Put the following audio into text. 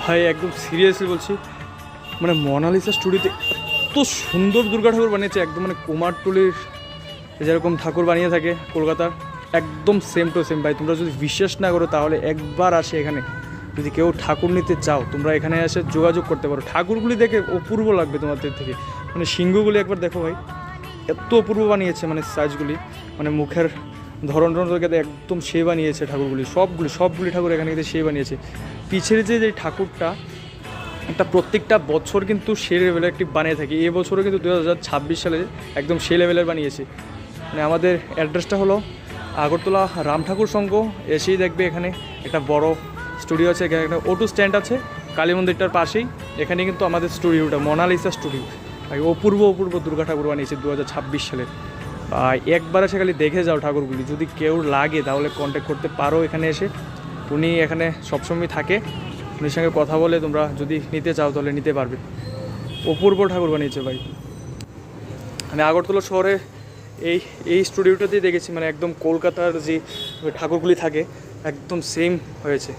ভাই একদম সিরিয়াসলি বলছি, মানে মোনালিসা স্টুডিওতে এত সুন্দর দুর্গা ঠাকুর বানিয়েছে, একদম মানে কুমারটুলির যেরকম ঠাকুর বানিয়ে থাকে কলকাতার, একদম সেম টু সেম। ভাই তোমরা যদি বিশ্বাস না করো তাহলে একবার আসে এখানে, যদি কেউ ঠাকুর নিতে চাও তোমরা এখানে এসে যোগাযোগ করতে পারো। ঠাকুরগুলি দেখে অপূর্ব লাগবে তোমাদের থেকে, মানে সিংহগুলি একবার দেখো ভাই, এত অপূর্ব বানিয়েছে, মানে সাইজগুলি, মানে মুখের ধরন দেখে একদম সে বানিয়েছে ঠাকুরগুলি, সবগুলি ঠাকুর এখানে কিন্তু সে বানিয়েছে। পিছের যে ঠাকুরটা একটা প্রত্যেকটা বছর কিন্তু সে লেভেলের একটি বানিয়ে থাকি, এবছরও কিন্তু 2026 সালে একদম সে লেভেলের বানিয়েছে। মানে আমাদের অ্যাড্রেসটা হলো আগরতলা রাম ঠাকুর সংঘ, এসেই দেখবে এখানে একটা বড় স্টুডিও আছে, এখানে একটা অটো স্ট্যান্ড আছে কালী মন্দিরটার পাশেই, এখানে কিন্তু আমাদের স্টুডিওটা মোনালিসা স্টুডিও। অপূর্ব দুর্গা ঠাকুর বানিয়েছে 2026 সালে। একবার এসে খালি দেখে যাও ঠাকুরগুলি, যদি কেউ লাগে তাহলে কন্ট্যাক্ট করতে পারো এখানে এসে, উনি এখানে সবসময় থাকে, উনির সঙ্গে কথা বলে তোমরা যদি নিতে চাও তাহলে নিতে পারবে। অপূর্ব ঠাকুর বানিয়েছে ভাই। আমি আগরতলা শহরে এই স্টুডিওটাতেই দেখেছি, মানে একদম কলকাতার যে ঠাকুরগুলি থাকে একদম সেম হয়েছে।